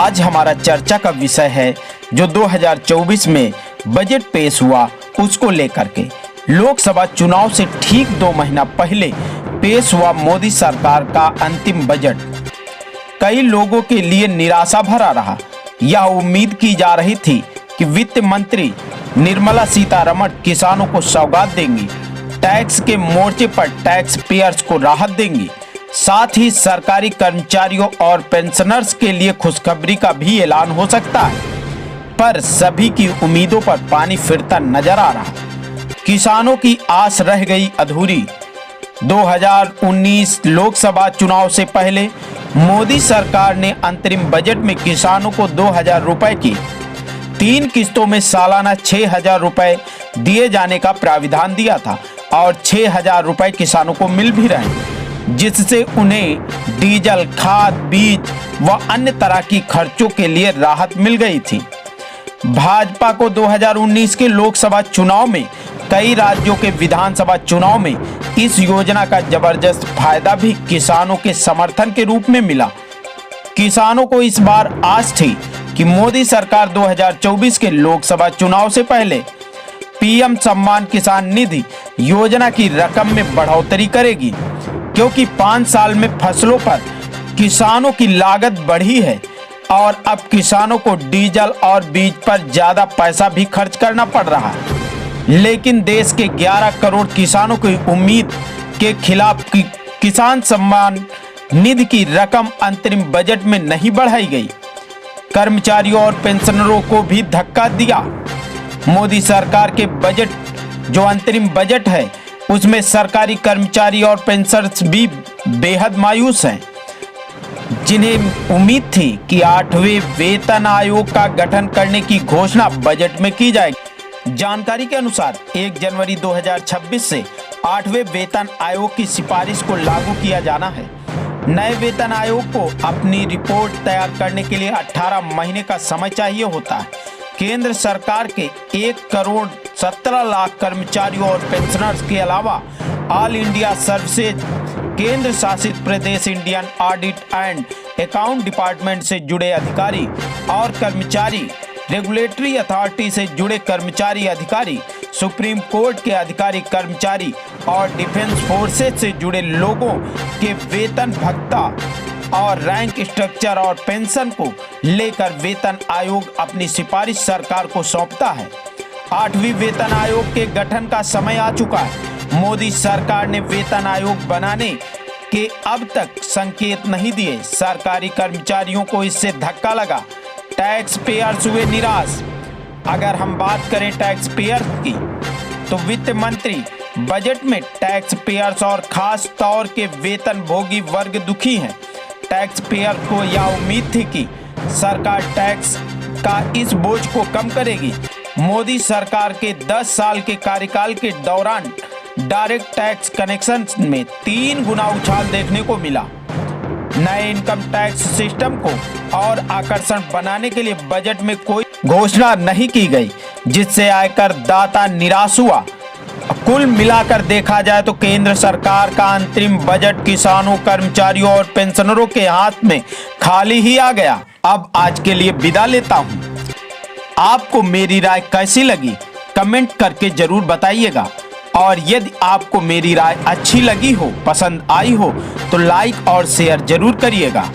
आज हमारा चर्चा का विषय है जो 2024 में बजट पेश हुआ उसको लेकर के। लोकसभा चुनाव से ठीक 2 महीना पहले पेश हुआ मोदी सरकार का अंतिम बजट कई लोगों के लिए निराशा भरा रहा। यह उम्मीद की जा रही थी कि वित्त मंत्री निर्मला सीतारमण किसानों को सौगात देंगी, टैक्स के मोर्चे पर टैक्स पेयर्स को राहत देंगी, साथ ही सरकारी कर्मचारियों और पेंशनर्स के लिए खुशखबरी का भी ऐलान हो सकता है। पर सभी की उम्मीदों पर पानी फिरता नजर आ रहा। किसानों की आस रह गई अधूरी। 2019 लोकसभा चुनाव से पहले मोदी सरकार ने अंतरिम बजट में किसानों को 2000 रुपए की 3 किस्तों में सालाना 6000 रुपए दिए जाने का प्राविधान दिया था और 6000 रुपए किसानों को मिल भी रहे, जिससे उन्हें डीजल, खाद, बीज व अन्य तरह की खर्चों के लिए राहत मिल गई थी। भाजपा को 2019 के लोकसभा चुनाव में कई राज्यों के विधानसभा चुनाव में इस योजना का जबरदस्त फायदा भी किसानों के समर्थन के रूप में मिला। किसानों को इस बार आस थी कि मोदी सरकार 2024 के लोकसभा चुनाव से पहले पीएम सम्मान किसान निधि योजना की रकम में बढ़ोतरी करेगी, क्योंकि 5 साल में फसलों पर किसानों की लागत बढ़ी है और अब किसानों को डीजल और बीज पर ज्यादा पैसा भी खर्च करना पड़ रहा है। लेकिन देश के 11 करोड़ किसानों की उम्मीद के खिलाफ किसान सम्मान निधि की रकम अंतरिम बजट में नहीं बढ़ाई गई। कर्मचारियों और पेंशनरों को भी धक्का दिया। मोदी सरकार के बजट जो अंतरिम बजट है उसमें सरकारी कर्मचारी और पेंशनर्स भी बेहद मायूस हैं, जिन्हें उम्मीद थी कि 8वें वेतन आयोग का गठन करने की घोषणा बजट में की जाएगी। जानकारी के अनुसार 1 जनवरी 2026 से 8वें वेतन आयोग की सिफारिश को लागू किया जाना है। नए वेतन आयोग को अपनी रिपोर्ट तैयार करने के लिए 18 महीने का समय चाहिए होता है। केंद्र सरकार के 1 करोड़ 17 लाख कर्मचारियों और पेंशनर्स के अलावा ऑल इंडिया सर्विसेज, केंद्र शासित प्रदेश, Indian audit and account department से जुड़े अधिकारी और कर्मचारी, रेगुलेटरी अथॉरिटी से जुड़े कर्मचारी अधिकारी, सुप्रीम कोर्ट के अधिकारी कर्मचारी और डिफेंस फोर्सेज से जुड़े लोगों के वेतन भत्ता और रैंक स्ट्रक्चर और पेंशन को लेकर वेतन आयोग अपनी सिफारिश सरकार को सौंपता है। 8वीं वेतन आयोग के गठन का समय आ चुका है। मोदी सरकार ने वेतन आयोग बनाने के अब तक संकेत नहीं दिए। सरकारी कर्मचारियों को इससे धक्का लगा। टैक्स पेयर्स हुए निराश। अगर हम बात करें टैक्स पेयर्स की, तो वित्त मंत्री बजट में टैक्स पेयर्स और खास तौर के वेतन भोगी वर्ग दुखी हैं। टैक्स पेयर को यह उम्मीद थी कि सरकार टैक्स का इस बोझ को कम करेगी। मोदी सरकार के 10 साल के कार्यकाल के दौरान डायरेक्ट टैक्स कनेक्शन में 3 गुना उछाल देखने को मिला। नए इनकम टैक्स सिस्टम को और आकर्षण बनाने के लिए बजट में कोई घोषणा नहीं की गई, जिससे आयकर दाता निराश हुआ। कुल मिलाकर देखा जाए तो केंद्र सरकार का अंतरिम बजट किसानों, कर्मचारियों और पेंशनरों के हाथ में खाली ही आ गया। अब आज के लिए विदा लेता हूं। आपको मेरी राय कैसी लगी कमेंट करके जरूर बताइएगा, और यदि आपको मेरी राय अच्छी लगी हो, पसंद आई हो, तो लाइक और शेयर जरूर करिएगा।